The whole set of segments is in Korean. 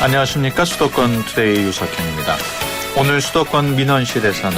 안녕하십니까. 수도권 투데이 유석현입니다. 오늘 수도권 민원실에서는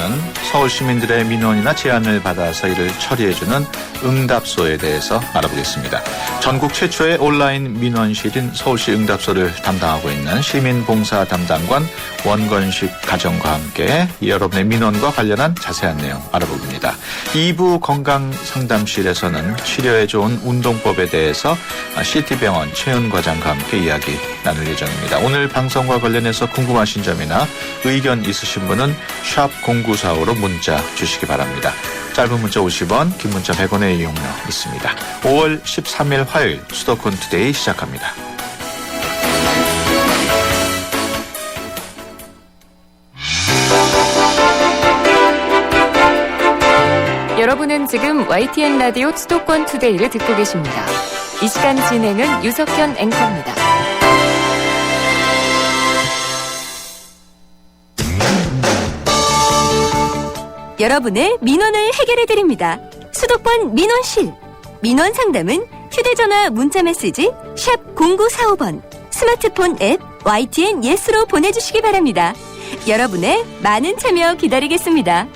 서울 시민들의 민원이나 제안을 받아서 이를 처리해주는 응답소에 대해서 알아보겠습니다. 전국 최초의 온라인 민원실인 서울시 응답소를 담당하고 있는 시민봉사 담당관 원건식 가정과 함께 여러분의 민원과 관련한 자세한 내용 알아봅니다. 2부 건강상담실에서는 치료에 좋은 운동법에 대해서 CT병원 최은 과장과 함께 이야기 나눌 예정입니다. 오늘 방송과 관련해서 궁금하신 점이나 의견 있으신 분은 샵 0945로 문자 주시기 바랍니다. 짧은 문자 50원, 긴 문자 100원의 이용료 있습니다. 5월 13일 화요일 수도권 투데이 시작합니다. 여러분은 지금 YTN 라디오 수도권 투데이를 듣고 계십니다. 이 시간 진행은 유석현 앵커입니다. 여러분의 민원을 해결해드립니다. 수도권 민원실. 민원 상담은 휴대전화 문자메시지 샵 0945번, 스마트폰 앱 YTN 예스로 보내주시기 바랍니다. 여러분의 많은 참여 기다리겠습니다.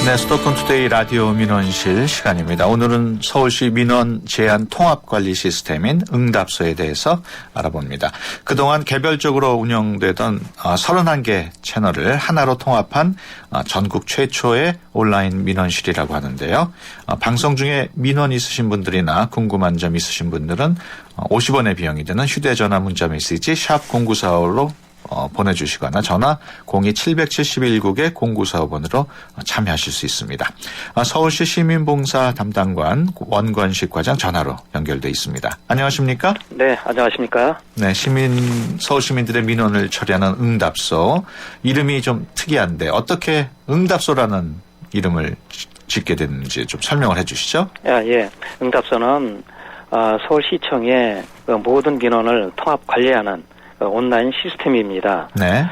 네, 수도권 투데이 라디오 민원실 시간입니다. 오늘은 서울시 민원 제안 통합관리 시스템인 응답소에 대해서 알아봅니다. 그동안 개별적으로 운영되던 31개 채널을 하나로 통합한 전국 최초의 온라인 민원실이라고 하는데요. 방송 중에 민원 있으신 분들이나 궁금한 점 있으신 분들은 50원의 비용이 드는 휴대전화 문자메시지 샵 0945로 보내주시거나 전화 02-771국에 0945번으로 참여하실 수 있습니다. 서울시 시민봉사 담당관 원건식 과장 전화로 연결돼 있습니다. 안녕하십니까? 네, 안녕하십니까? 네, 서울 시민들의 민원을 처리하는 응답소. 이름이 좀 특이한데 어떻게 응답소라는 이름을 짓게 됐는지 좀 설명을 해 주시죠. 예. 응답소는 서울시청의 모든 민원을 통합 관리하는 온라인 시스템입니다. 네.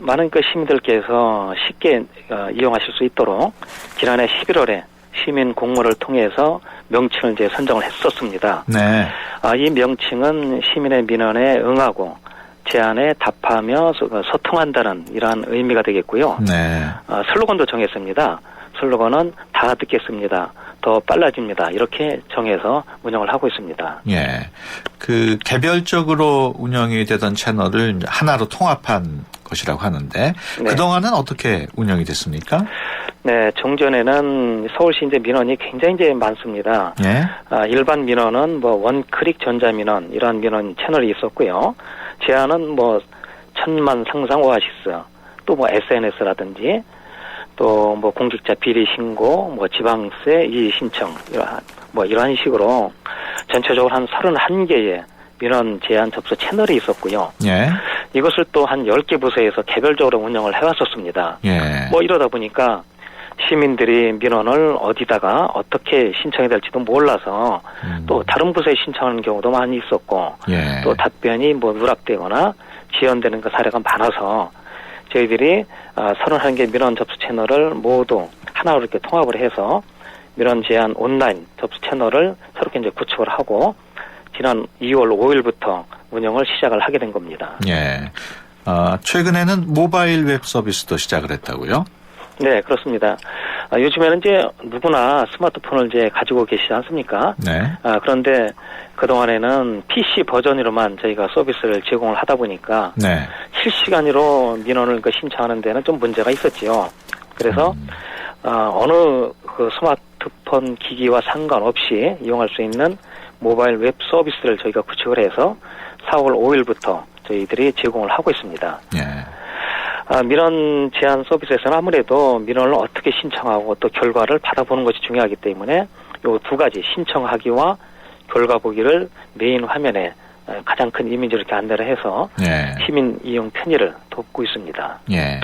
많은 시민들께서 쉽게 이용하실 수 있도록 지난해 11월에 시민 공모를 통해서 명칭을 이제 선정을 했었습니다. 네. 이 명칭은 시민의 민원에 응하고 제안에 답하며 소통한다는 이러한 의미가 되겠고요. 네. 슬로건도 정했습니다. 슬로건은 다 듣겠습니다. 더 빨라집니다. 이렇게 정해서 운영을 하고 있습니다. 예. 개별적으로 운영이 되던 채널을 하나로 통합한 것이라고 하는데, 네. 그동안은 어떻게 운영이 됐습니까? 네, 종전에는 서울시 이제 민원이 굉장히 이제 많습니다. 예. 일반 민원은 원클릭 전자민원, 이러한 민원 채널이 있었고요. 제안은 천만 상상 오아시스, 또 SNS라든지, 또 공직자 비리 신고, 지방세 이의 신청, 이러한 식으로 전체적으로 한 31개의 민원 제안 접수 채널이 있었고요. 예. 이것을 또 한 10개 부서에서 개별적으로 운영을 해왔었습니다. 예. 이러다 보니까 시민들이 민원을 어디다가 어떻게 신청해야 될지도 몰라서 또 다른 부서에 신청하는 경우도 많이 있었고, 예. 또 답변이 누락되거나 지연되는 사례가 많아서 저희들이 31개 민원 접수 채널을 모두 하나로 이렇게 통합을 해서 민원 제안 온라인 접수 채널을 새롭게 이제 구축을 하고 지난 2월 5일부터 운영을 시작을 하게 된 겁니다. 예. 최근에는 모바일 웹 서비스도 시작을 했다고요? 네, 그렇습니다. 요즘에는 이제 누구나 스마트폰을 이제 가지고 계시지 않습니까? 네. 그런데 그동안에는 PC 버전으로만 저희가 서비스를 제공을 하다 보니까 네. 실시간으로 민원을 신청하는 데는 좀 문제가 있었지요. 그래서 어느 스마트폰 기기와 상관없이 이용할 수 있는 모바일 웹 서비스를 저희가 구축을 해서 4월 5일부터 저희들이 제공을 하고 있습니다. 예. 민원 제안 서비스에서는 아무래도 민원을 어떻게 신청하고 또 결과를 받아보는 것이 중요하기 때문에 요 두 가지 신청하기와 결과 보기를 메인 화면에 가장 큰 이미지로 이렇게 안내를 해서 예. 시민 이용 편의를 돕고 있습니다. 예.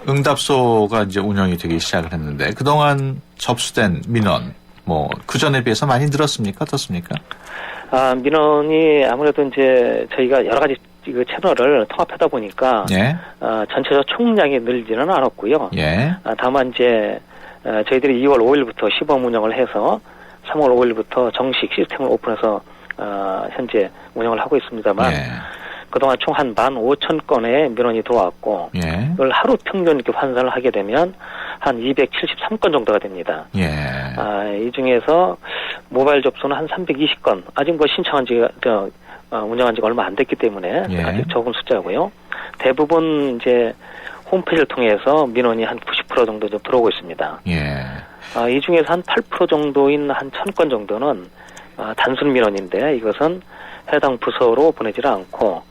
응답소가 이제 운영이 되기 시작을 했는데 그동안 접수된 민원 그전에 비해서 많이 늘었습니까? 어떻습니까? 민원이 아무래도 이제 저희가 여러 가지 채널을 통합하다 보니까 예. 전체적 총량이 늘지는 않았고요. 예. 다만 이제 저희들이 2월 5일부터 시범 운영을 해서 3월 5일부터 정식 시스템을 오픈해서 현재 운영을 하고 있습니다만 예. 그동안 총 한 15,000건의 민원이 들어왔고 예. 이걸 하루 평균 이렇게 환산을 하게 되면 한 273건 정도가 됩니다. 예. 이 중에서 모바일 접수는 한 320건. 아직 뭐 신청한 지, 운영한 지가 얼마 안 됐기 때문에 예. 아직 적은 숫자고요. 대부분 이제 홈페이지를 통해서 민원이 한 90% 정도 좀 들어오고 있습니다. 예. 이 중에서 한 8% 정도인 한 1,000건 정도는 단순 민원인데 이것은 해당 부서로 보내지를 않고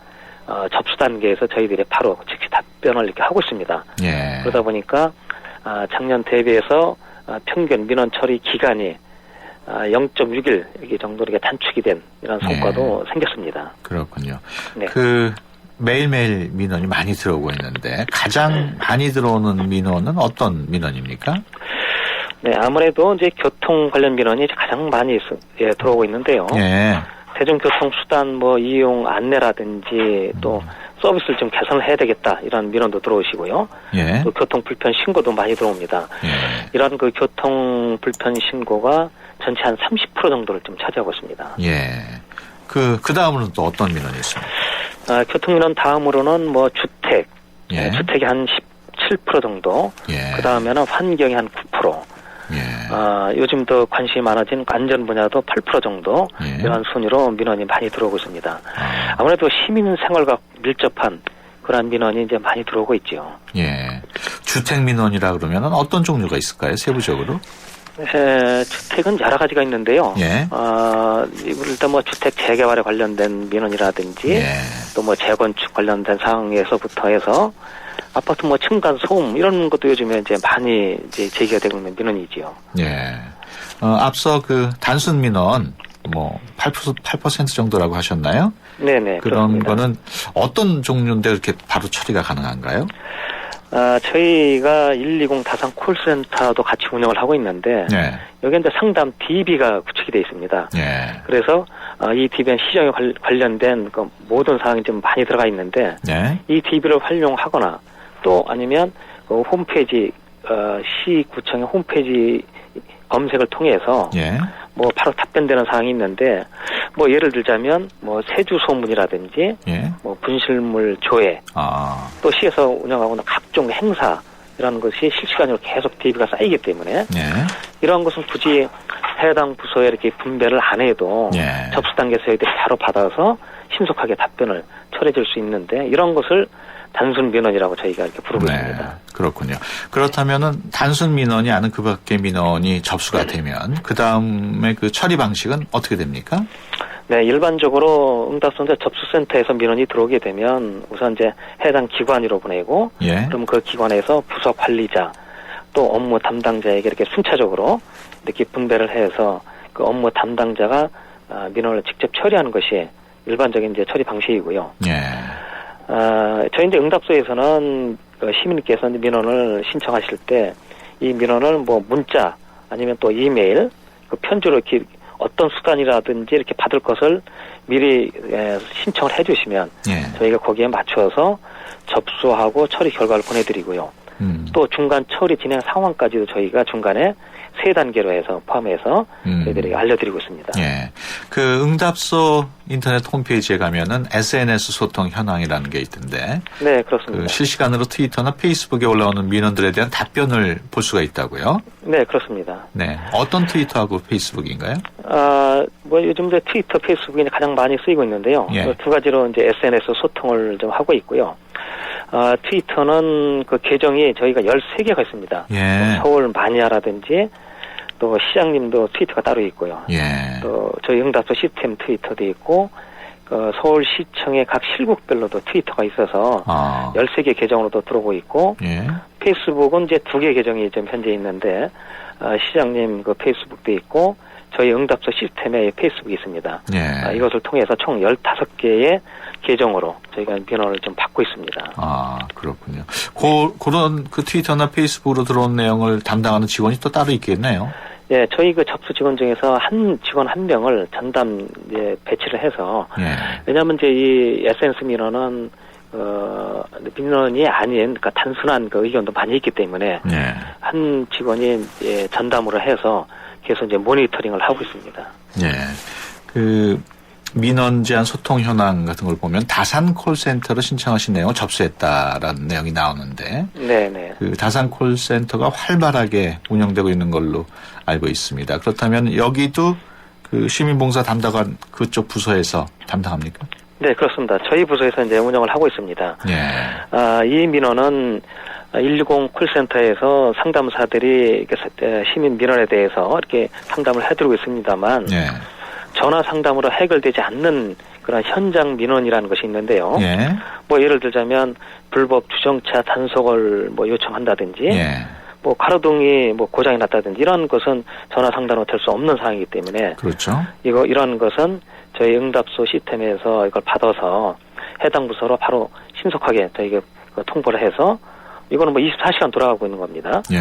접수 단계에서 저희들이 바로 즉시 답변을 이렇게 하고 있습니다. 예. 그러다 보니까 작년 대비해서 평균 민원 처리 기간이 0.6일 이게 정도 이렇게 단축이 된 이런 성과도 생겼습니다. 그렇군요. 네. 매일매일 민원이 많이 들어오고 있는데 가장 많이 들어오는 민원은 어떤 민원입니까? 네, 아무래도 이제 교통 관련 민원이 가장 많이 들어오고 있는데요. 예. 대중교통 수단 뭐 이용 안내라든지 또 서비스를 좀 개선을 해야 되겠다 이런 민원도 들어오시고요. 예. 또 교통 불편 신고도 많이 들어옵니다. 예. 이런 그 교통 불편 신고가 전체 한 30% 정도를 좀 차지하고 있습니다. 예. 그 다음으로는 또 어떤 민원이 있습니까? 교통민원 다음으로는 뭐 주택, 예. 주택이 한 17% 정도, 예. 그 다음에는 환경이 한 9%, 예. 요즘 더 관심이 많아진 안전 분야도 8% 정도, 예. 이런 순위로 민원이 많이 들어오고 있습니다. 아무래도 시민 생활과 밀접한 그런 민원이 이제 많이 들어오고 있죠. 예. 주택 민원이라 그러면 어떤 종류가 있을까요? 세부적으로? 주택은 여러 가지가 있는데요. 예. 일단 뭐 주택 재개발에 관련된 민원이라든지 예. 또 뭐 재건축 관련된 사항에서부터 해서 아파트 뭐 층간 소음 이런 것도 요즘에 이제 많이 이제 제기가 되고 있는 민원이지요. 예. 앞서 그 단순 민원 뭐 8% 정도라고 하셨나요? 네네. 그런 그렇습니다. 거는 어떤 종류인데 그렇게 바로 처리가 가능한가요? 저희가 120 다산 콜센터도 같이 운영을 하고 있는데 예. 여기 이제 상담 DB가 구축이 되어 있습니다. 예. 그래서 이 DB는 시정에 관련된 그 모든 사항이 좀 많이 들어가 있는데 예. 이 DB를 활용하거나 또 아니면 그 홈페이지 시구청의 홈페이지 검색을 통해서 예. 뭐 바로 답변되는 사항이 있는데 뭐 예를 들자면 뭐 세주 소문이라든지 예. 뭐 분실물 조회 또 시에서 운영하고 있는 각종 행사 이런 것이 실시간으로 계속 DB가 쌓이기 때문에 예. 이러한 것은 굳이 해당 부서에 이렇게 분배를 안 해도 예. 접수 단계에서 저희들이 바로 받아서 신속하게 답변을 처리해 줄 수 있는데 이런 것을 단순 민원이라고 저희가 이렇게 부르고 있습니다. 그렇군요. 그렇다면은 단순 민원이 아닌 그 밖의 민원이 접수가 되면 그 다음에 그 처리 방식은 어떻게 됩니까? 네, 일반적으로 응답선제 접수센터에서 민원이 들어오게 되면 우선 이제 해당 기관으로 보내고 예. 그럼 그 기관에서 부서 관리자 또 업무 담당자에게 이렇게 순차적으로 이렇게 분배를 해서 그 업무 담당자가 민원을 직접 처리하는 것이 일반적인 이제 처리 방식이고요. 예. 저희 이제 응답소에서는 시민께서 민원을 신청하실 때 이 민원을 뭐 문자 아니면 또 이메일 그 편지로 이렇게 어떤 수단이라든지 이렇게 받을 것을 미리 신청을 해주시면 예. 저희가 거기에 맞춰서 접수하고 처리 결과를 보내드리고요. 또 중간 처리 진행 상황까지도 저희가 중간에 3단계로 해서 포함해서 저희들이 알려드리고 있습니다. 예. 그 응답소 인터넷 홈페이지에 가면은 SNS 소통 현황이라는 게 있던데. 네, 그렇습니다. 그 실시간으로 트위터나 페이스북에 올라오는 민원들에 대한 답변을 볼 수가 있다고요? 네, 그렇습니다. 네. 어떤 트위터하고 페이스북인가요? 뭐 요즘 이제 트위터, 페이스북이 가장 많이 쓰이고 있는데요. 예. 두 가지로 이제 SNS 소통을 좀 하고 있고요. 트위터는 그 계정이 저희가 13개가 있습니다. 예. 서울 마니아라든지 또 시장님도 트위터가 따로 있고요. 예. 또 저희 응답소 시스템 트위터도 있고 서울시청의 각 실국별로도 트위터가 있어서 13개 계정으로도 들어오고 있고 예. 페이스북은 이제 2개 계정이 좀 현재 있는데 시장님 그 페이스북도 있고 저희 응답소 시스템에 페이스북이 있습니다. 예. 이것을 통해서 총 15개의 계정으로 저희가 민원을 좀 받고 있습니다. 그렇군요. 그런 그 트위터나 페이스북으로 들어온 내용을 담당하는 직원이 또 따로 있겠네요. 예, 저희 그 접수 직원 중에서 한 직원 한 명을 전담 배치를 해서 예. 왜냐하면 이제 이 SNS 민원은 민원이 아닌 그러니까 단순한 그 의견도 많이 있기 때문에 예. 한 직원이 전담으로 해서 계속 이제 모니터링을 하고 있습니다. 예. 그 민원 제한 소통 현황 같은 걸 보면 다산 콜센터로 신청하신 내용을 접수했다라는 내용이 나오는데 네네. 그 다산 콜센터가 활발하게 운영되고 있는 걸로 알고 있습니다. 그렇다면 여기도 그 시민봉사 담당관 그쪽 부서에서 담당합니까? 네, 그렇습니다. 저희 부서에서 이제 운영을 하고 있습니다. 예. 이 민원은 160 콜센터에서 상담사들이 이렇게 시민 민원에 대해서 이렇게 상담을 해드리고 있습니다만 예. 전화 상담으로 해결되지 않는 그런 현장 민원이라는 것이 있는데요. 예. 뭐 예를 들자면 불법 주정차 단속을 뭐 요청한다든지, 예. 뭐 가로등이 뭐 고장이 났다든지 이런 것은 전화 상담으로 될 수 없는 상황이기 때문에 그렇죠. 이런 것은 저희 응답소 시스템에서 이걸 받아서 해당 부서로 바로 신속하게 저희가 통보를 해서 이거는 뭐 24시간 돌아가고 있는 겁니다. 예.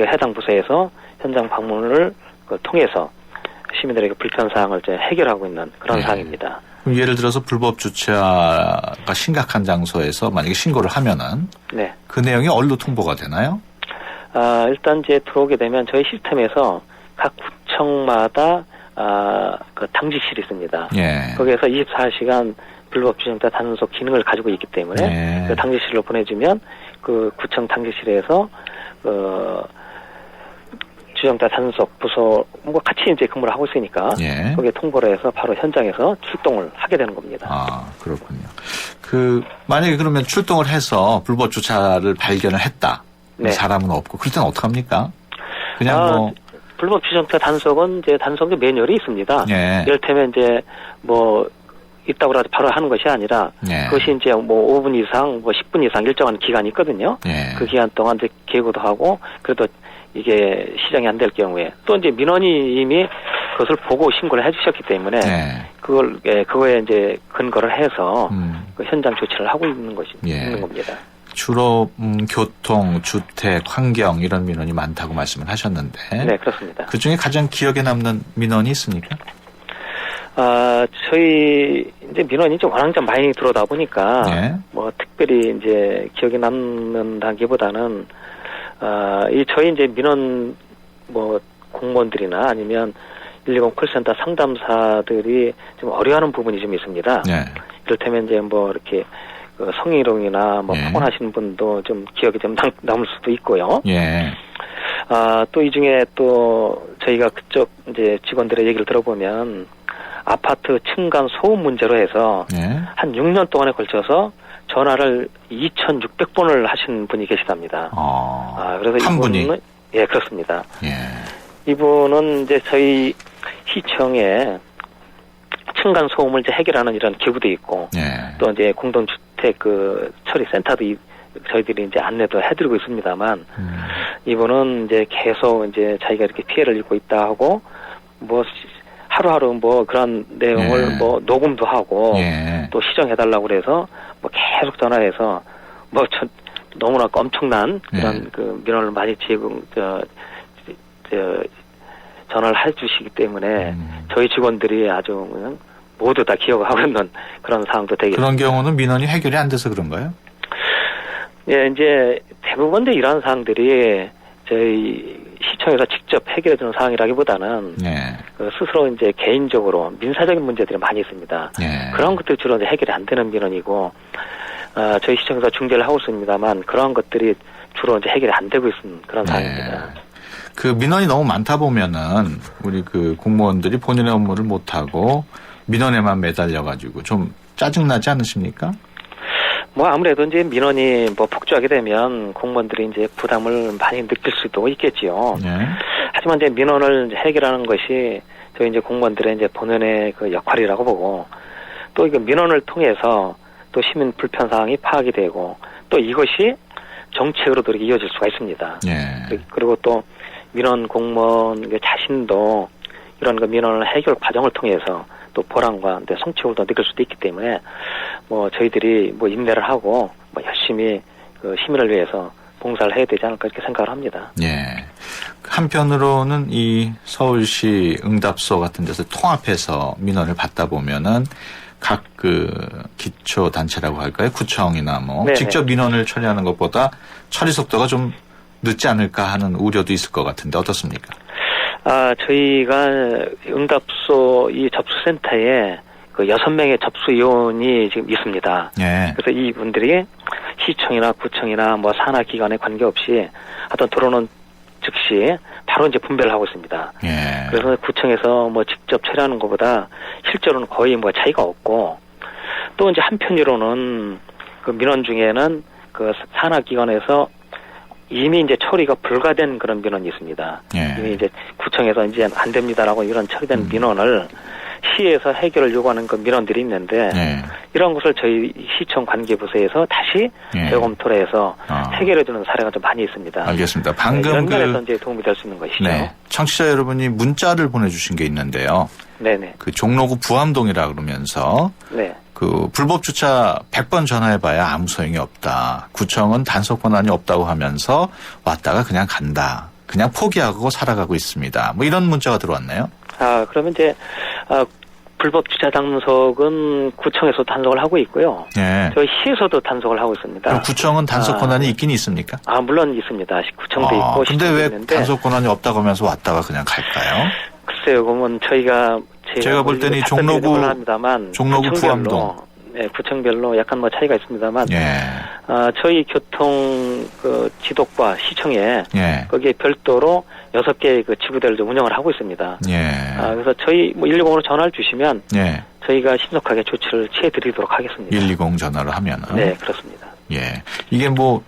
해당 부서에서 현장 방문을 통해서 시민들에게 불편사항을 이제 해결하고 있는 그런 예. 사항입니다. 그럼 예를 들어서 불법 주차가 심각한 장소에서 만약에 신고를 하면은 네. 그 내용이 어디로 통보가 되나요? 일단 이제 들어오게 되면 저희 시스템에서 각 구청마다 그 당직실이 있습니다. 예. 거기에서 24시간 불법 주정차 단속 기능을 가지고 있기 때문에 예. 그 당직실로 보내주면 그 구청 당직실에서 주정차 단속 부서 뭐 같이 이제 근무를 하고 있으니까 예. 거기에 통보를 해서 바로 현장에서 출동을 하게 되는 겁니다. 아, 그렇군요. 만약에 그러면 출동을 해서 불법 주차를 발견을 했다. 네. 사람은 없고, 그럴 때는 어떡합니까? 그냥 불법 주정차 단속은 이제 단속의 매뉴얼이 있습니다. 예. 이를테면 이제 뭐 있다고 해서 바로 하는 것이 아니라 예. 그것이 이제 뭐 5분 이상, 뭐 10분 이상 일정한 기간이 있거든요. 예. 그 기간 동안 이제 계고도 하고 그래도 이게 시정이 안 될 경우에 또 이제 민원이 이미 그것을 보고 신고를 해주셨기 때문에 예. 그거에 이제 근거를 해서 음. 그 현장 조치를 하고 있는 것이 예. 있는 겁니다. 주로 교통, 주택, 환경 이런 민원이 많다고 말씀을 하셨는데 네, 그렇습니다. 그중에 가장 기억에 남는 민원이 있습니까? 저희 이제 민원이 좀 워낙 좀 많이 들어오다 보니까 예. 뭐 특별히 이제 기억에 남는다기보다는 저희 이제 민원 뭐 공무원들이나 아니면 120 콜센터 상담사들이 좀 어려워하는 부분이 좀 있습니다. 예. 이를테면 이제 뭐 이렇게 성희롱이나 뭐 예. 폭언하시는 분도 좀 기억이 좀 남을 수도 있고요. 예. 또 이 중에 또 저희가 그쪽 이제 직원들의 얘기를 들어보면 아파트 층간 소음 문제로 해서 예. 한 6년 동안에 걸쳐서 전화를 2,600번을 하신 분이 계시답니다. 그래서 한 분이? 이분은 예, 그렇습니다. 예. 이분은 이제 저희 시청에 층간 소음을 이제 해결하는 이런 기구도 있고 예. 또 이제 공동주택 그 처리 센터도 저희들이 이제 안내도 해드리고 있습니다만 이분은 이제 계속 이제 자기가 이렇게 피해를 입고 있다 하고 뭐 하루하루 뭐 그런 내용을 예. 뭐 녹음도 하고 예. 또 시정해달라고 그래서 뭐 계속 전화해서 뭐 너무나 엄청난 그런 예. 그 민원을 많이 전화를 해주시기 때문에 저희 직원들이 아주 그냥 모두 다 기억하고 있는 그런 상황도 되게 그런 경우는 민원이 해결이 안 돼서 그런가요? 예, 이제 대부분 이런 사항들이 저희 시청에서 직접 해결해 주는 사항이라기보다는 예. 스스로 이제 개인적으로 민사적인 문제들이 많이 있습니다. 예. 그런 것들 주로 이제 해결이 안 되는 민원이고 저희 시청에서 중재를 하고 있습니다만 그런 것들이 주로 이제 해결이 안 되고 있는 그런 상황입니다. 그 민원이 너무 많다 보면은 우리 그 공무원들이 본인의 업무를 못 하고 민원에만 매달려 가지고 좀 짜증 나지 않으십니까? 뭐 아무래도 이제 민원이 뭐 폭주하게 되면 공무원들이 이제 부담을 많이 느낄 수도 있겠지요. 예. 하지만 이제 민원을 이제 해결하는 것이 저희 이제 공무원들의 이제 본연의 그 역할이라고 보고 또 이거 민원을 통해서 또 시민 불편 사항이 파악이 되고 또 이것이 정책으로도 이렇게 이어질 수가 있습니다. 예. 그리고 또 민원 공무원 자신도 이런 그 민원을 해결 과정을 통해서 또 보람과 성취를 더 느낄 수도 있기 때문에 뭐 저희들이 뭐 인내를 하고 뭐 열심히 그 시민을 위해서 봉사를 해야 되지 않을까 이렇게 생각을 합니다. 예. 한편으로는 이 서울시 응답소 같은 데서 통합해서 민원을 받다 보면은 각 그 기초 단체라고 할까요? 구청이나 뭐 네네. 직접 민원을 처리하는 것보다 처리 속도가 좀 늦지 않을까 하는 우려도 있을 것 같은데 어떻습니까? 저희가 응답소 이 접수센터에 그 6명의 접수 요원이 지금 있습니다. 예. 그래서 이분들이 시청이나 구청이나 뭐 산하기관에 관계없이 하여튼 들어오는 즉시 바로 이제 분배를 하고 있습니다. 예. 그래서 구청에서 뭐 직접 처리하는 것보다 실제로는 거의 뭐 차이가 없고 또 이제 한편으로는 그 민원 중에는 그 산하기관에서 이미 이제 처리가 불가된 그런 민원이 있습니다. 예. 이미 이제 구청에서 이제 안 됩니다라고 이런 처리된 민원을 시에서 해결을 요구하는 그 민원들이 있는데 예. 이런 것을 저희 시청 관계부서에서 다시 예. 재검토를 해서 해결해주는 사례가 좀 많이 있습니다. 알겠습니다. 네, 방금 이런 면에서 이제 도움이 될 수 있는 것이죠. 네. 청취자 여러분이 문자를 보내주신 게 있는데요. 네네. 그 종로구 부암동이라 그러면서 네. 그 불법 주차 100번 전화해봐야 아무 소용이 없다. 구청은 단속 권한이 없다고 하면서 왔다가 그냥 간다. 그냥 포기하고 살아가고 있습니다. 뭐 이런 문자가 들어왔네요. 아, 그러면 이제, 불법 주차 단속은 구청에서 단속을 하고 있고요. 예. 저희 시에서도 단속을 하고 있습니다. 그럼 구청은 단속 권한이 있긴 있습니까? 물론 있습니다. 구청도 있고 근데 시도 왜 있는데. 단속 권한이 없다고 하면서 왔다가 그냥 갈까요? 글쎄요, 그러면 제가 볼 때는 종로구 부암동. 네, 구청별로 약간 뭐 차이가 있습니다만. 예. 저희 교통 그 지도과 시청에 예. 거기에 별도로 6개의 그 지부대를 좀 운영을 하고 있습니다. 예. 그래서 저희 뭐 110으로 전화를 주시면 예. 저희가 신속하게 조치를 취해드리도록 하겠습니다. 120 전화를 하면은. 네, 그렇습니다. 예. 이게 뭐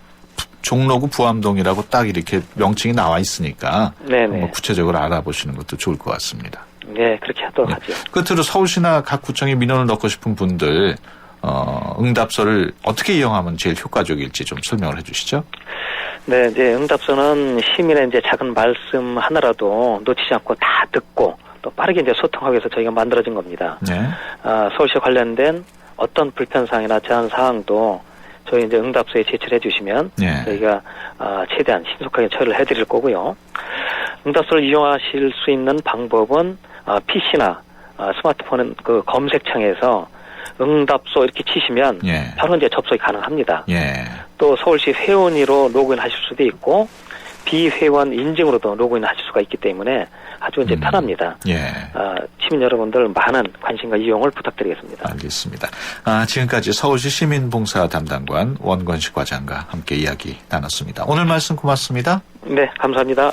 종로구 부암동이라고 딱 이렇게 명칭이 나와 있으니까 네네. 한번 구체적으로 알아보시는 것도 좋을 것 같습니다. 네, 그렇게 하도록 하죠. 끝으로 서울시나 각 구청에 민원을 넣고 싶은 분들 응답소를 어떻게 이용하면 제일 효과적일지 좀 설명을 해주시죠. 네, 이제 응답소는 시민의 이제 작은 말씀 하나라도 놓치지 않고 다 듣고 또 빠르게 이제 소통하기 위해서 저희가 만들어진 겁니다. 네. 서울시 관련된 어떤 불편사항이나 제한 사항도 저희 이제 응답소에 제출해 주시면 네. 저희가 최대한 신속하게 처리를 해드릴 거고요. 응답소를 이용하실 수 있는 방법은 PC나 스마트폰 그 검색창에서 응답소 이렇게 치시면 예. 바로 이제 접속이 가능합니다. 예. 또 서울시 회원으로 로그인 하실 수도 있고 비회원 인증으로도 로그인 하실 수가 있기 때문에 아주 이제 편합니다. 예. 시민 여러분들 많은 관심과 이용을 부탁드리겠습니다. 알겠습니다. 지금까지 서울시 시민봉사 담당관 원건식 과장과 함께 이야기 나눴습니다. 오늘 말씀 고맙습니다. 네, 감사합니다.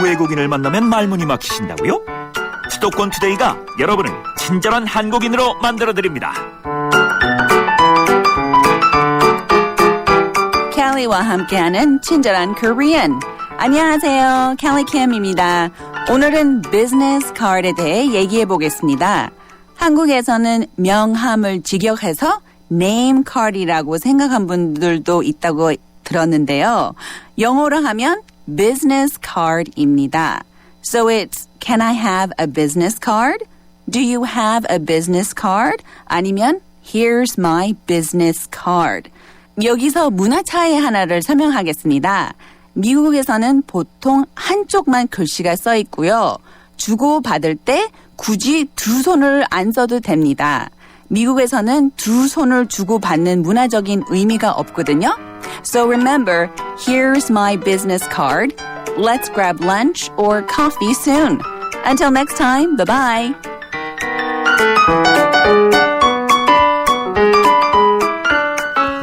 외국인을 만나면 말문이 막히신다고요? 수도권 투데이가 여러분을 친절한 한국인으로 만들어드립니다. 캘리와 함께하는 친절한 코리안. 안녕하세요. 캘리 캠입니다. 오늘은 비즈니스 카드에 대해 얘기해 보겠습니다. 한국에서는 명함을 직역해서 네임 카드이라고 생각한 분들도 있다고 들었는데요. 영어로 하면 business card입니다. So it's, can I have a business card? Do you have a business card? 아니면 here's my business card. 여기서 문화 차이 하나를 설명하겠습니다. 미국에서는 보통 한쪽만 글씨가 써 있고요. 주고받을 때 굳이 두 손을 안 써도 됩니다. 미국에서는 두 손을 주고받는 문화적인 의미가 없거든요. So remember, here's my business card. Let's grab lunch or coffee soon. Until next time, bye-bye.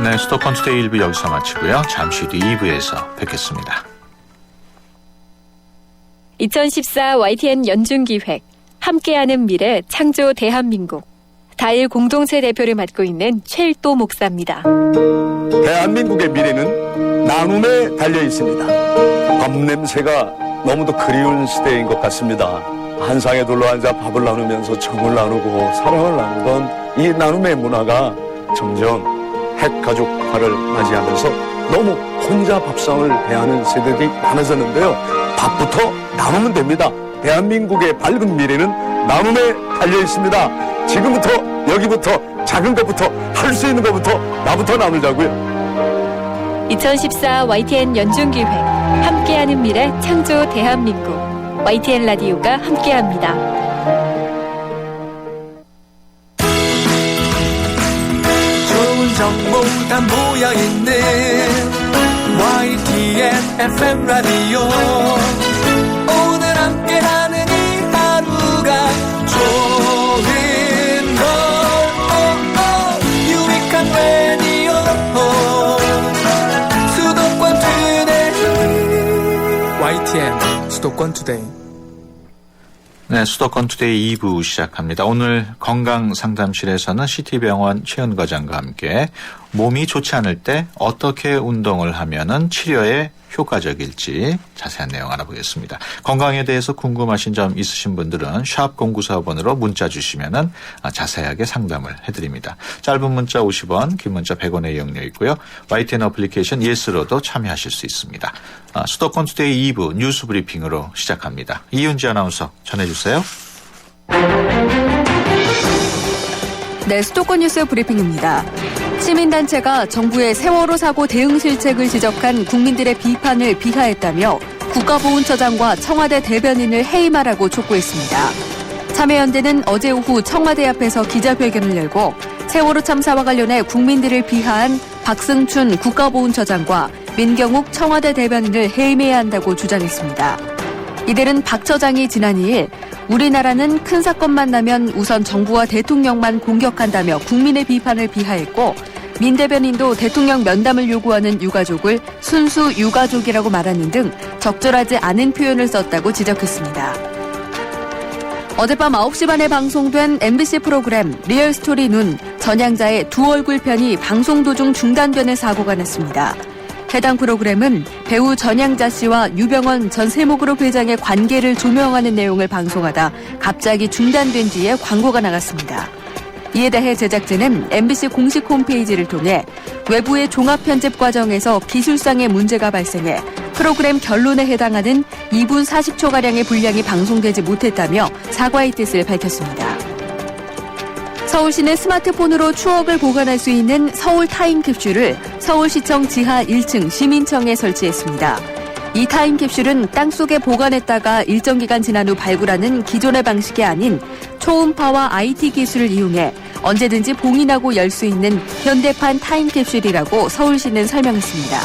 네, 수도권 투데이 1부 여기서 마치고요. 잠시 뒤 2부에서 뵙겠습니다. 2014 YTN 연중기획 함께하는 미래 창조 대한민국 다일 공동체 대표를 맡고 있는 최일도 목사입니다. 대한민국의 미래는 나눔에 달려 있습니다. 밥 냄새가 너무도 그리운 시대인 것 같습니다. 한 상에 둘러앉아 밥을 나누면서 정을 나누고 사랑을 나누던 이 나눔의 문화가 점점 핵가족화를 맞이하면서 너무 혼자 밥상을 대하는 세대들이 많아졌는데요. 밥부터 나누면 됩니다. 대한민국의 밝은 미래는 나눔에 달려 있습니다. 지금부터 여기부터 작은 것부터 할 수 있는 것부터 나부터 나누자고요. 2014 YTN 연중기획 함께하는 미래 창조 대한민국 YTN 라디오가 함께합니다. 좋은 정보 다 모여있는 YTN FM 라디오 오늘 함께하는 수도권 투데이. 네, 수도권 투데이 2부 시작합니다. 오늘 건강상담실에서는 CT병원 최은 과장과 함께 몸이 좋지 않을 때 어떻게 운동을 하면은 치료에 효과적일지 자세한 내용 알아보겠습니다. 건강에 대해서 궁금하신 점 있으신 분들은 샵 0945번으로 문자 주시면은 자세하게 상담을 해드립니다. 짧은 문자 50원, 긴 문자 100원의 이용료 있고요. YTN 어플리케이션 예스로도 참여하실 수 있습니다. 수도권 투데이 2부 뉴스 브리핑으로 시작합니다. 이윤지 아나운서 전해주세요. 네, 수도권 뉴스 브리핑입니다. 시민단체가 정부의 세월호 사고 대응 실책을 지적한 국민들의 비판을 비하했다며 국가보훈처장과 청와대 대변인을 해임하라고 촉구했습니다. 참여연대는 어제 오후 청와대 앞에서 기자회견을 열고 세월호 참사와 관련해 국민들을 비하한 박승춘 국가보훈처장과 민경욱 청와대 대변인을 해임해야 한다고 주장했습니다. 이들은 박 처장이 지난 2일 우리나라는 큰 사건만 나면 우선 정부와 대통령만 공격한다며 국민의 비판을 비하했고 민 대변인도 대통령 면담을 요구하는 유가족을 순수 유가족이라고 말하는 등 적절하지 않은 표현을 썼다고 지적했습니다. 어젯밤 9시 반에 방송된 MBC 프로그램 리얼스토리 눈 전향자의 두 얼굴 편이 방송 도중 중단되는 사고가 났습니다. 해당 프로그램은 배우 전향자 씨와 유병헌 전 세무그룹 회장의 관계를 조명하는 내용을 방송하다 갑자기 중단된 뒤에 광고가 나갔습니다. 이에 대해 제작진은 MBC 공식 홈페이지를 통해 외부의 종합 편집 과정에서 기술상의 문제가 발생해 프로그램 결론에 해당하는 2분 40초가량의 분량이 방송되지 못했다며 사과의 뜻을 밝혔습니다. 서울시는 스마트폰으로 추억을 보관할 수 있는 서울 타임캡슐을 서울시청 지하 1층 시민청에 설치했습니다. 이 타임캡슐은 땅속에 보관했다가 일정 기간 지난 후 발굴하는 기존의 방식이 아닌 초음파와 IT 기술을 이용해 언제든지 봉인하고 열 수 있는 현대판 타임캡슐이라고 서울시는 설명했습니다.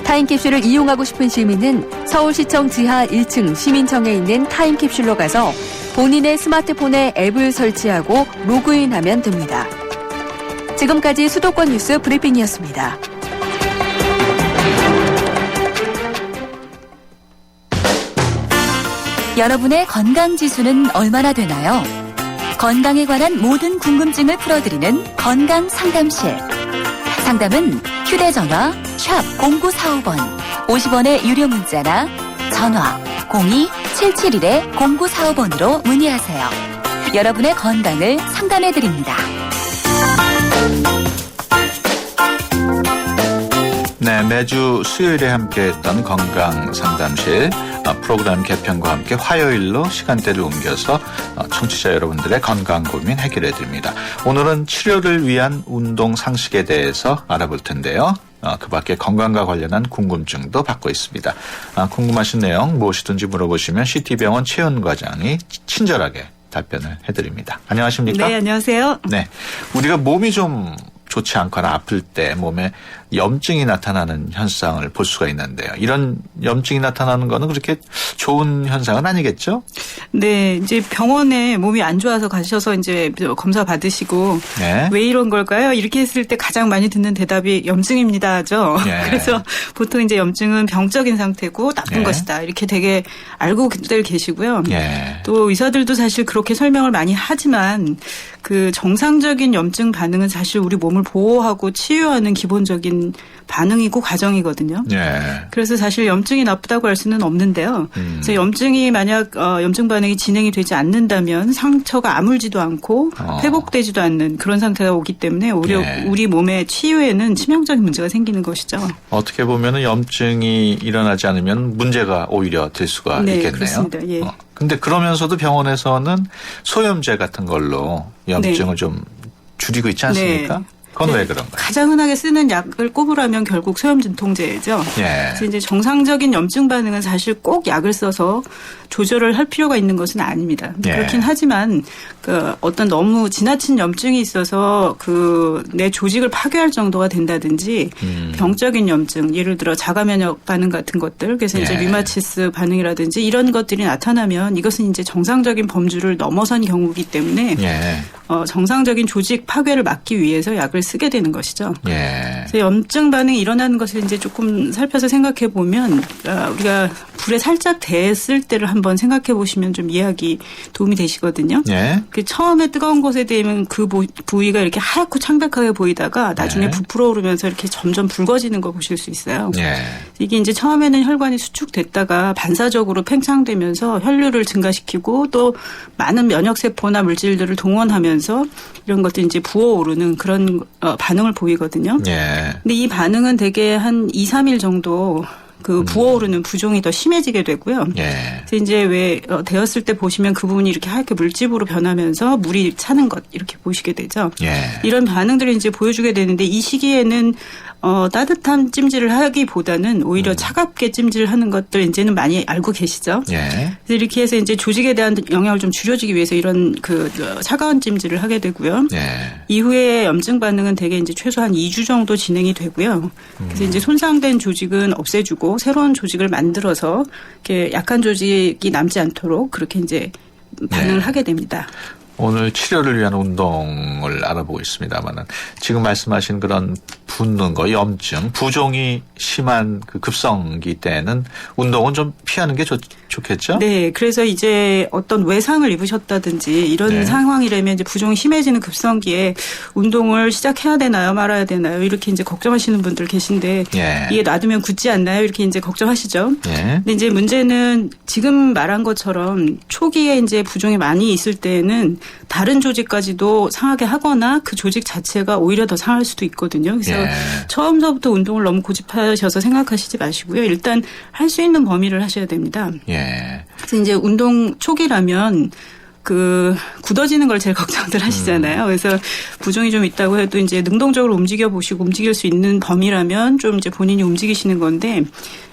타임캡슐을 이용하고 싶은 시민은 서울시청 지하 1층 시민청에 있는 타임캡슐로 가서 본인의 스마트폰에 앱을 설치하고 로그인하면 됩니다. 지금까지 수도권 뉴스 브리핑이었습니다. 여러분의 건강 지수는 얼마나 되나요? 건강에 관한 모든 궁금증을 풀어드리는 건강 상담실. 상담은 휴대전화 샵 0945번 50원의 유료 문자나 전화 02-771-0945번으로 문의하세요. 여러분의 건강을 상담해드립니다. 네, 매주 수요일에 함께했던 건강상담실 프로그램 개편과 함께 화요일로 시간대를 옮겨서 청취자 여러분들의 건강 고민 해결해드립니다. 오늘은 치료를 위한 운동 상식에 대해서 알아볼 텐데요. 그 밖에 건강과 관련한 궁금증도 받고 있습니다. 궁금하신 내용 무엇이든지 물어보시면 CT병원 최은 과장이 친절하게 답변을 해드립니다. 안녕하십니까? 네, 안녕하세요. 네, 우리가 몸이 좀 좋지 않거나 아플 때 몸에 염증이 나타나는 현상을 볼 수가 있는데요. 이런 염증이 나타나는 거는 그렇게 좋은 현상은 아니겠죠? 네, 이제 병원에 몸이 안 좋아서 가셔서 이제 검사 받으시고 네. 왜 이런 걸까요? 이렇게 했을 때 가장 많이 듣는 대답이 염증입니다죠. 네. 그래서 보통 이제 염증은 병적인 상태고 나쁜 네. 것이다. 이렇게 되게 알고들 계시고요. 네. 또 의사들도 사실 그렇게 설명을 많이 하지만 그 정상적인 염증 반응은 사실 우리 몸을 보호하고 치유하는 기본적인 반응이고 과정이거든요. 네. 그래서 사실 염증이 나쁘다고 할 수는 없는데요. 그래서 염증이 만약 염증 반응이 진행이 되지 않는다면 상처가 아물지도 않고 회복되지도 않는 그런 상태가 오기 때문에 오히려 네. 우리 몸의 치유에는 치명적인 문제가 생기는 것이죠. 어떻게 보면은 염증이 일어나지 않으면 문제가 오히려 될 수가 네, 있겠네요. 그렇습니다. 예. 근데 그러면서도 병원에서는 소염제 같은 걸로 염증을 네. 좀 줄이고 있지 않습니까? 네. 그건 네. 왜 그런가요? 가장 흔하게 쓰는 약을 꼽으라면 결국 소염 진통제죠. 예. 그래서 이제 정상적인 염증 반응은 사실 꼭 약을 써서 조절을 할 필요가 있는 것은 아닙니다. 예. 그렇긴 하지만 그 어떤 너무 지나친 염증이 있어서 그 내 조직을 파괴할 정도가 된다든지 병적인 염증, 예를 들어 자가 면역 반응 같은 것들, 그래서 이제 예. 류마티스 반응이라든지 이런 것들이 나타나면 이것은 이제 정상적인 범주를 넘어선 경우이기 때문에 예. 정상적인 조직 파괴를 막기 위해서 약을 쓰게 되는 것이죠. 예. 그래서 그래서 염증 반응이 일어나는 것을 이제 조금 살펴서 생각해 보면 우리가 불에 살짝 댔을 때를 한번 생각해 보시면 좀 이해하기 도움이 되시거든요. 예. 그 처음에 뜨거운 곳에 대면 그 부위가 이렇게 하얗고 창백하게 보이다가 나중에 네. 부풀어 오르면서 이렇게 점점 붉어지는 걸 보실 수 있어요. 예. 이게 이제 처음에는 혈관이 수축됐다가 반사적으로 팽창되면서 혈류를 증가시키고 또 많은 면역세포나 물질들을 동원하면서 이런 것들이 이제 부어오르는 그런 반응을 보이거든요. 예. 근데 이 반응은 대개 한 2, 3일 정도 그 부어오르는 부종이 더 심해지게 되고요. 예. 그래서 이제 왜 데웠을 때 보시면 그 부분이 이렇게 하얗게 물집으로 변하면서 물이 차는 것 이렇게 보시게 되죠. 예. 이런 반응들을 이제 보여주게 되는데 이 시기에는 따뜻한 찜질을 하기보다는 오히려 차갑게 찜질하는 것들 이제는 많이 알고 계시죠. 예. 그래서 이렇게 해서 이제 조직에 대한 영향을 좀 줄여주기 위해서 이런 그 차가운 찜질을 하게 되고요. 예. 이후에 염증 반응은 대개 이제 최소한 2주 정도 진행이 되고요. 그래서 이제 손상된 조직은 없애주고 새로운 조직을 만들어서 이렇게 약한 조직이 남지 않도록 그렇게 이제 반응을 하게 됩니다. 오늘 치료를 위한 운동을 알아보고 있습니다만은 지금 말씀하신 그런 붓는 거, 염증, 부종이 심한 그 급성기 때는 운동은 좀 피하는 게 좋겠죠? 네, 그래서 이제 어떤 외상을 입으셨다든지 이런 네. 상황이라면 이제 부종이 심해지는 급성기에 운동을 시작해야 되나요, 말아야 되나요? 이렇게 이제 걱정하시는 분들 계신데 예. 이게 놔두면 굳지 않나요? 이렇게 이제 걱정하시죠. 예. 근데 이제 문제는 지금 말한 것처럼 초기에 이제 부종이 많이 있을 때는 다른 조직까지도 상하게 하거나 그 조직 자체가 오히려 더 상할 수도 있거든요. 그래서 예. 처음서부터 운동을 너무 고집하셔서 생각하시지 마시고요. 일단 할 수 있는 범위를 하셔야 됩니다. 예. 그래서 이제 운동 초기라면 그 굳어지는 걸 제일 걱정들 하시잖아요. 그래서 부종이 좀 있다고 해도 이제 능동적으로 움직여 보시고 움직일 수 있는 범위라면 좀 이제 본인이 움직이시는 건데